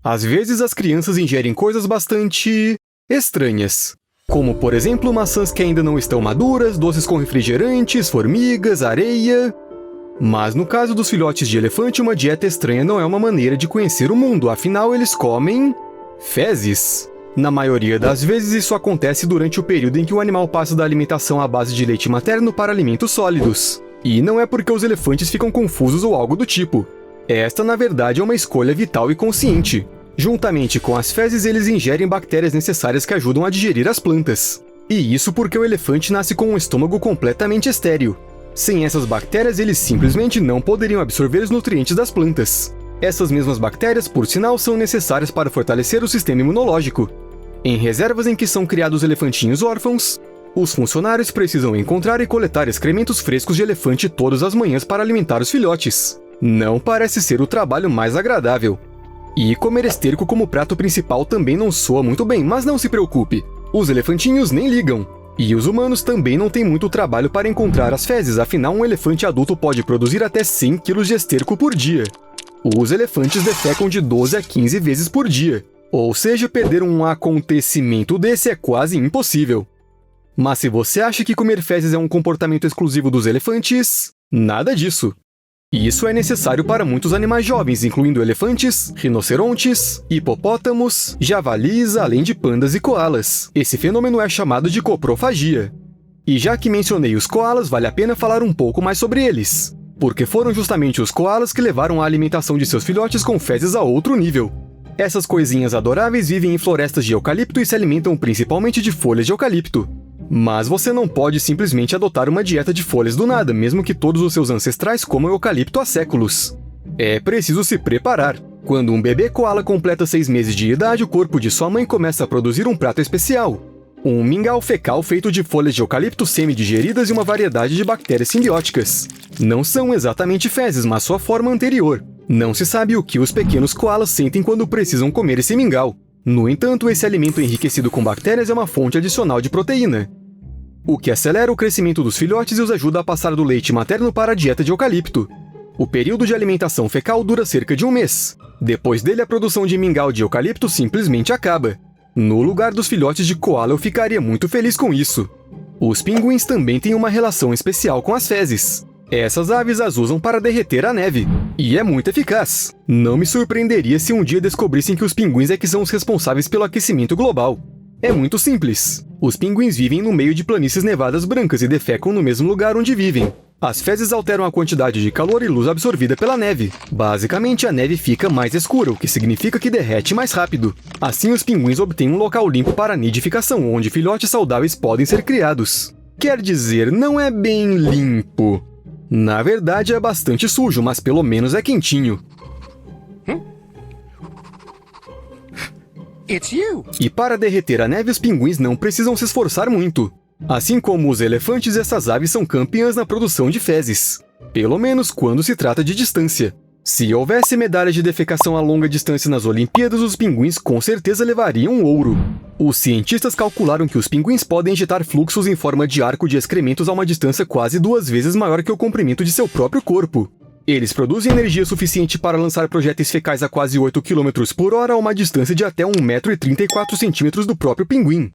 Às vezes as crianças ingerem coisas bastante estranhas, como por exemplo maçãs que ainda não estão maduras, doces com refrigerantes, formigas, areia. Mas no caso dos filhotes de elefante, uma dieta estranha não é uma maneira de conhecer o mundo, afinal eles comem fezes. Na maioria das vezes isso acontece durante o período em que o animal passa da alimentação à base de leite materno para alimentos sólidos. E não é porque os elefantes ficam confusos ou algo do tipo. Esta, na verdade, é uma escolha vital e consciente. Juntamente com as fezes, eles ingerem bactérias necessárias que ajudam a digerir as plantas. E isso porque o elefante nasce com um estômago completamente estéril. Sem essas bactérias, eles simplesmente não poderiam absorver os nutrientes das plantas. Essas mesmas bactérias, por sinal, são necessárias para fortalecer o sistema imunológico. Em reservas em que são criados elefantinhos órfãos, os funcionários precisam encontrar e coletar excrementos frescos de elefante todas as manhãs para alimentar os filhotes. Não parece ser o trabalho mais agradável. E comer esterco como prato principal também não soa muito bem, mas não se preocupe. Os elefantinhos nem ligam. E os humanos também não têm muito trabalho para encontrar as fezes, afinal um elefante adulto pode produzir até 100 kg de esterco por dia. Os elefantes defecam de 12 a 15 vezes por dia. Ou seja, perder um acontecimento desse é quase impossível. Mas se você acha que comer fezes é um comportamento exclusivo dos elefantes, nada disso. Isso é necessário para muitos animais jovens, incluindo elefantes, rinocerontes, hipopótamos, javalis, além de pandas e coalas. Esse fenômeno é chamado de coprofagia. E já que mencionei os coalas, vale a pena falar um pouco mais sobre eles. Porque foram justamente os coalas que levaram a alimentação de seus filhotes com fezes a outro nível. Essas coisinhas adoráveis vivem em florestas de eucalipto e se alimentam principalmente de folhas de eucalipto. Mas você não pode simplesmente adotar uma dieta de folhas do nada, mesmo que todos os seus ancestrais comam eucalipto há séculos. É preciso se preparar. Quando um bebê koala completa 6 meses de idade, o corpo de sua mãe começa a produzir um prato especial. Um mingau fecal feito de folhas de eucalipto semi-digeridas e uma variedade de bactérias simbióticas. Não são exatamente fezes, mas sua forma anterior. Não se sabe o que os pequenos koalas sentem quando precisam comer esse mingau. No entanto, esse alimento enriquecido com bactérias é uma fonte adicional de proteína, o que acelera o crescimento dos filhotes e os ajuda a passar do leite materno para a dieta de eucalipto. O período de alimentação fecal dura cerca de 1 mês. Depois dele, a produção de mingau de eucalipto simplesmente acaba. No lugar dos filhotes de koala, eu ficaria muito feliz com isso. Os pinguins também têm uma relação especial com as fezes. Essas aves as usam para derreter a neve. E é muito eficaz. Não me surpreenderia se um dia descobrissem que os pinguins é que são os responsáveis pelo aquecimento global. É muito simples. Os pinguins vivem no meio de planícies nevadas brancas e defecam no mesmo lugar onde vivem. As fezes alteram a quantidade de calor e luz absorvida pela neve. Basicamente, a neve fica mais escura, o que significa que derrete mais rápido. Assim, os pinguins obtêm um local limpo para nidificação, onde filhotes saudáveis podem ser criados. Quer dizer, não é bem limpo. Na verdade, é bastante sujo, mas pelo menos é quentinho. It's you. E para derreter a neve, os pinguins não precisam se esforçar muito. Assim como os elefantes, essas aves são campeãs na produção de fezes. Pelo menos quando se trata de distância. Se houvesse medalhas de defecação a longa distância nas Olimpíadas, os pinguins com certeza levariam ouro. Os cientistas calcularam que os pinguins podem injetar fluxos em forma de arco de excrementos a uma distância quase 2 vezes maior que o comprimento de seu próprio corpo. Eles produzem energia suficiente para lançar projéteis fecais a quase 8 km por hora a uma distância de até 1,34 m do próprio pinguim.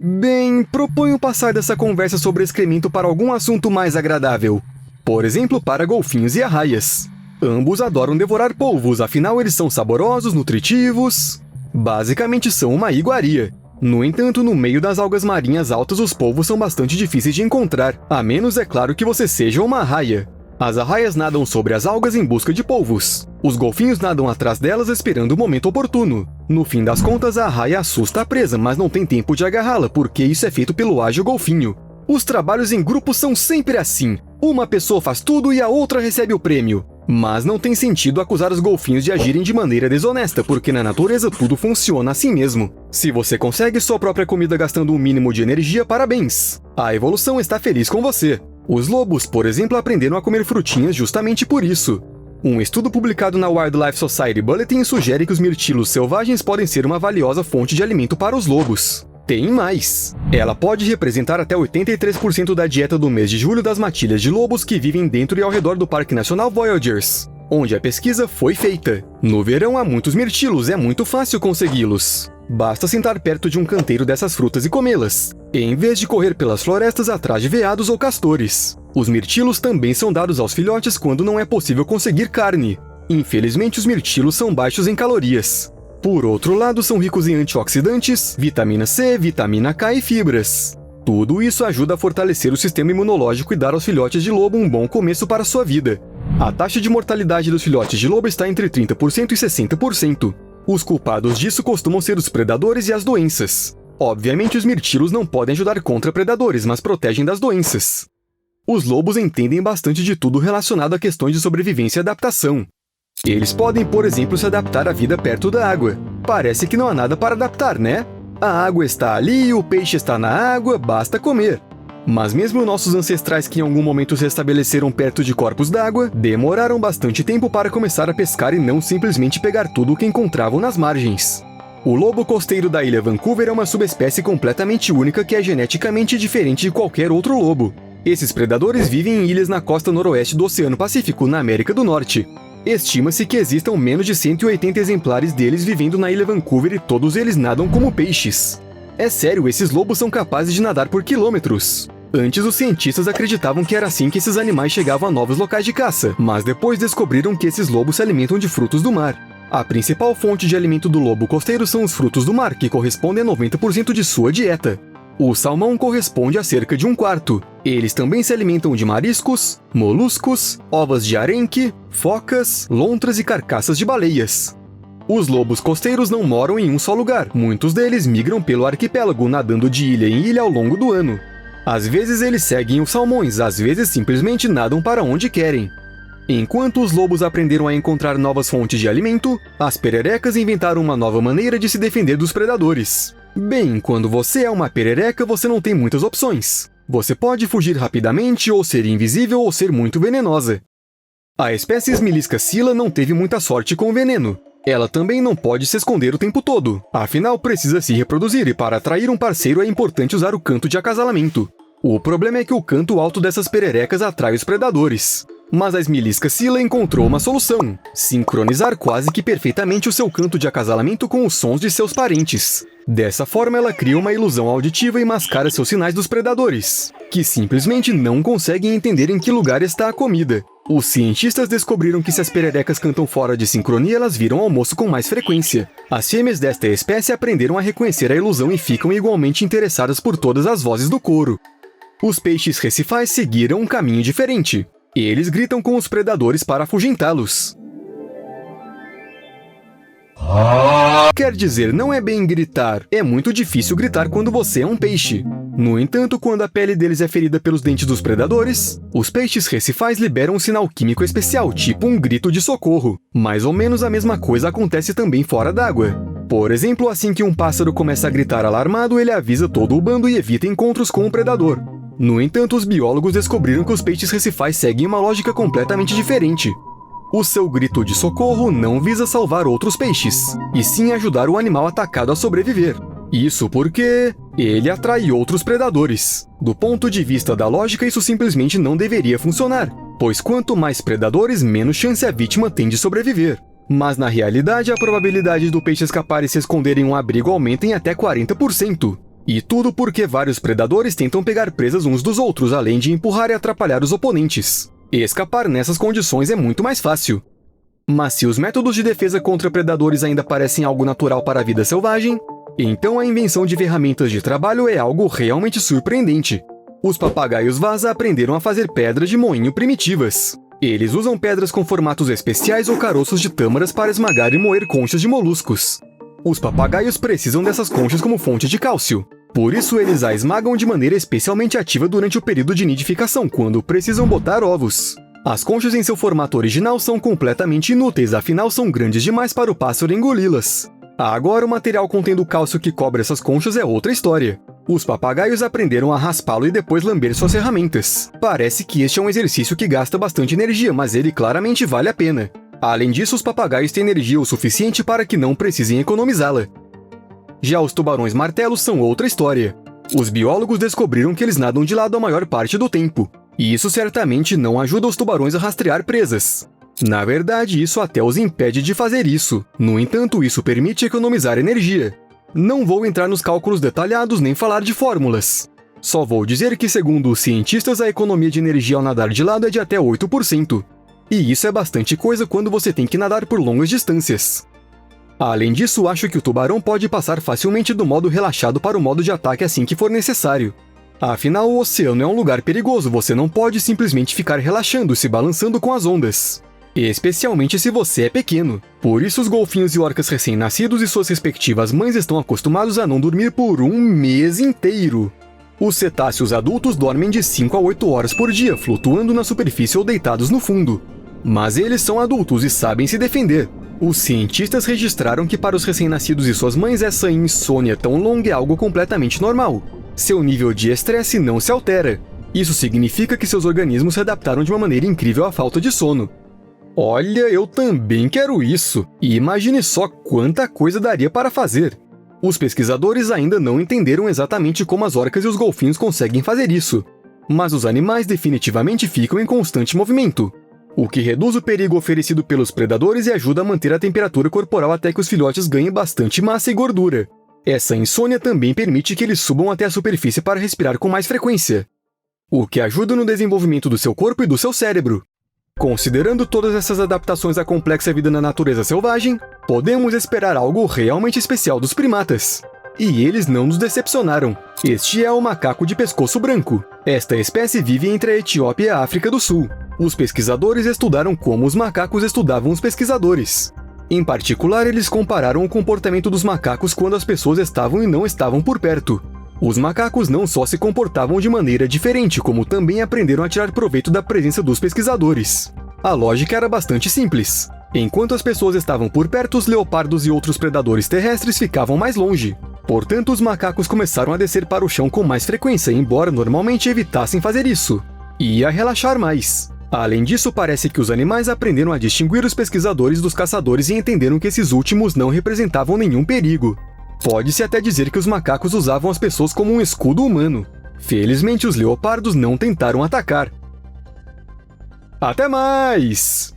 Bem, proponho passar dessa conversa sobre excremento para algum assunto mais agradável. Por exemplo, para golfinhos e arraias. Ambos adoram devorar polvos, afinal eles são saborosos, nutritivos. Basicamente são uma iguaria. No entanto, no meio das algas marinhas altas, os polvos são bastante difíceis de encontrar, a menos, é claro, que você seja uma arraia. As arraias nadam sobre as algas em busca de polvos. Os golfinhos nadam atrás delas esperando o momento oportuno. No fim das contas, a arraia assusta a presa, mas não tem tempo de agarrá-la, porque isso é feito pelo ágil golfinho. Os trabalhos em grupo são sempre assim. Uma pessoa faz tudo e a outra recebe o prêmio. Mas não tem sentido acusar os golfinhos de agirem de maneira desonesta, porque na natureza tudo funciona assim mesmo. Se você consegue sua própria comida gastando um mínimo de energia, parabéns! A evolução está feliz com você. Os lobos, por exemplo, aprenderam a comer frutinhas justamente por isso. Um estudo publicado na Wildlife Society Bulletin sugere que os mirtilos selvagens podem ser uma valiosa fonte de alimento para os lobos. Tem mais! Ela pode representar até 83% da dieta do mês de julho das matilhas de lobos que vivem dentro e ao redor do Parque Nacional Voyageurs. onde a pesquisa foi feita. No verão há muitos mirtilos, é muito fácil consegui-los. Basta sentar perto de um canteiro dessas frutas e comê-las, em vez de correr pelas florestas atrás de veados ou castores. Os mirtilos também são dados aos filhotes quando não é possível conseguir carne. Infelizmente, os mirtilos são baixos em calorias. Por outro lado, são ricos em antioxidantes, vitamina C, vitamina K e fibras. Tudo isso ajuda a fortalecer o sistema imunológico e dar aos filhotes de lobo um bom começo para a sua vida. A taxa de mortalidade dos filhotes de lobo está entre 30% e 60%. Os culpados disso costumam ser os predadores e as doenças. Obviamente, os mirtilos não podem ajudar contra predadores, mas protegem das doenças. Os lobos entendem bastante de tudo relacionado a questões de sobrevivência e adaptação. Eles podem, por exemplo, se adaptar à vida perto da água. Parece que não há nada para adaptar, né? A água está ali, o peixe está na água, basta comer. Mas mesmo nossos ancestrais que em algum momento se estabeleceram perto de corpos d'água, demoraram bastante tempo para começar a pescar e não simplesmente pegar tudo o que encontravam nas margens. O lobo costeiro da ilha Vancouver é uma subespécie completamente única que é geneticamente diferente de qualquer outro lobo. Esses predadores vivem em ilhas na costa noroeste do Oceano Pacífico, na América do Norte. Estima-se que existam menos de 180 exemplares deles vivendo na ilha Vancouver e todos eles nadam como peixes. É sério, esses lobos são capazes de nadar por quilômetros. Antes, os cientistas acreditavam que era assim que esses animais chegavam a novos locais de caça, mas depois descobriram que esses lobos se alimentam de frutos do mar. A principal fonte de alimento do lobo costeiro são os frutos do mar, que correspondem a 90% de sua dieta. O salmão corresponde a cerca de 1/4. Eles também se alimentam de mariscos, moluscos, ovas de arenque, focas, lontras e carcaças de baleias. Os lobos costeiros não moram em um só lugar. Muitos deles migram pelo arquipélago, nadando de ilha em ilha ao longo do ano. Às vezes eles seguem os salmões, às vezes simplesmente nadam para onde querem. Enquanto os lobos aprenderam a encontrar novas fontes de alimento, as pererecas inventaram uma nova maneira de se defender dos predadores. Bem, quando você é uma perereca, você não tem muitas opções. Você pode fugir rapidamente, ou ser invisível, ou ser muito venenosa. A espécie Smilisca scylla não teve muita sorte com o veneno. Ela também não pode se esconder o tempo todo, afinal precisa se reproduzir e para atrair um parceiro é importante usar o canto de acasalamento. O problema é que o canto alto dessas pererecas atrai os predadores. Mas a Smilisca scylla encontrou uma solução: sincronizar quase que perfeitamente o seu canto de acasalamento com os sons de seus parentes. Dessa forma, ela cria uma ilusão auditiva e mascara seus sinais dos predadores, que simplesmente não conseguem entender em que lugar está a comida. Os cientistas descobriram que se as pererecas cantam fora de sincronia, elas viram almoço com mais frequência. As fêmeas desta espécie aprenderam a reconhecer a ilusão e ficam igualmente interessadas por todas as vozes do coro. Os peixes recifais seguiram um caminho diferente. Eles gritam com os predadores para afugentá-los. Quer dizer, não é bem gritar. É muito difícil gritar quando você é um peixe. No entanto, quando a pele deles é ferida pelos dentes dos predadores, os peixes recifais liberam um sinal químico especial, tipo um grito de socorro. Mais ou menos a mesma coisa acontece também fora d'água. Por exemplo, assim que um pássaro começa a gritar alarmado, ele avisa todo o bando e evita encontros com o predador. No entanto, os biólogos descobriram que os peixes recifais seguem uma lógica completamente diferente. O seu grito de socorro não visa salvar outros peixes, e sim ajudar o animal atacado a sobreviver. Isso porque ele atrai outros predadores. Do ponto de vista da lógica, isso simplesmente não deveria funcionar, pois quanto mais predadores, menos chance a vítima tem de sobreviver. Mas na realidade, a probabilidade do peixe escapar e se esconder em um abrigo aumenta em até 40%. E tudo porque vários predadores tentam pegar presas uns dos outros, além de empurrar e atrapalhar os oponentes. Escapar nessas condições é muito mais fácil. Mas se os métodos de defesa contra predadores ainda parecem algo natural para a vida selvagem, então a invenção de ferramentas de trabalho é algo realmente surpreendente. Os papagaios vaza aprenderam a fazer pedras de moinho primitivas. Eles usam pedras com formatos especiais ou caroços de tâmaras para esmagar e moer conchas de moluscos. Os papagaios precisam dessas conchas como fonte de cálcio. Por isso, eles a esmagam de maneira especialmente ativa durante o período de nidificação, quando precisam botar ovos. As conchas em seu formato original são completamente inúteis, afinal são grandes demais para o pássaro engoli-las. Agora, o material contendo cálcio que cobre essas conchas é outra história. Os papagaios aprenderam a raspá-lo e depois lamber suas ferramentas. Parece que este é um exercício que gasta bastante energia, mas ele claramente vale a pena. Além disso, os papagaios têm energia o suficiente para que não precisem economizá-la. Já os tubarões martelos são outra história. Os biólogos descobriram que eles nadam de lado a maior parte do tempo. E isso certamente não ajuda os tubarões a rastrear presas. Na verdade, isso até os impede de fazer isso. No entanto, isso permite economizar energia. Não vou entrar nos cálculos detalhados nem falar de fórmulas. Só vou dizer que, segundo os cientistas, a economia de energia ao nadar de lado é de até 8%. E isso é bastante coisa quando você tem que nadar por longas distâncias. Além disso, acho que o tubarão pode passar facilmente do modo relaxado para o modo de ataque assim que for necessário. Afinal, o oceano é um lugar perigoso, você não pode simplesmente ficar relaxando, se balançando com as ondas. Especialmente se você é pequeno. Por isso, os golfinhos e orcas recém-nascidos e suas respectivas mães estão acostumados a não dormir por um mês inteiro. Os cetáceos adultos dormem de 5 a 8 horas por dia, flutuando na superfície ou deitados no fundo. Mas eles são adultos e sabem se defender. Os cientistas registraram que para os recém-nascidos e suas mães essa insônia tão longa é algo completamente normal. Seu nível de estresse não se altera. Isso significa que seus organismos se adaptaram de uma maneira incrível à falta de sono. Olha, eu também quero isso! E imagine só quanta coisa daria para fazer! Os pesquisadores ainda não entenderam exatamente como as orcas e os golfinhos conseguem fazer isso. Mas os animais definitivamente ficam em constante movimento, o que reduz o perigo oferecido pelos predadores e ajuda a manter a temperatura corporal até que os filhotes ganhem bastante massa e gordura. Essa insônia também permite que eles subam até a superfície para respirar com mais frequência, o que ajuda no desenvolvimento do seu corpo e do seu cérebro. Considerando todas essas adaptações à complexa vida na natureza selvagem, podemos esperar algo realmente especial dos primatas. E eles não nos decepcionaram. Este é o macaco de pescoço branco. Esta espécie vive entre a Etiópia e a África do Sul. Os pesquisadores estudaram como os macacos estudavam os pesquisadores. Em particular, eles compararam o comportamento dos macacos quando as pessoas estavam e não estavam por perto. Os macacos não só se comportavam de maneira diferente, como também aprenderam a tirar proveito da presença dos pesquisadores. A lógica era bastante simples. Enquanto as pessoas estavam por perto, os leopardos e outros predadores terrestres ficavam mais longe. Portanto, os macacos começaram a descer para o chão com mais frequência, embora normalmente evitassem fazer isso. E a relaxar mais. Além disso, parece que os animais aprenderam a distinguir os pesquisadores dos caçadores e entenderam que esses últimos não representavam nenhum perigo. Pode-se até dizer que os macacos usavam as pessoas como um escudo humano. Felizmente, os leopardos não tentaram atacar. Até mais!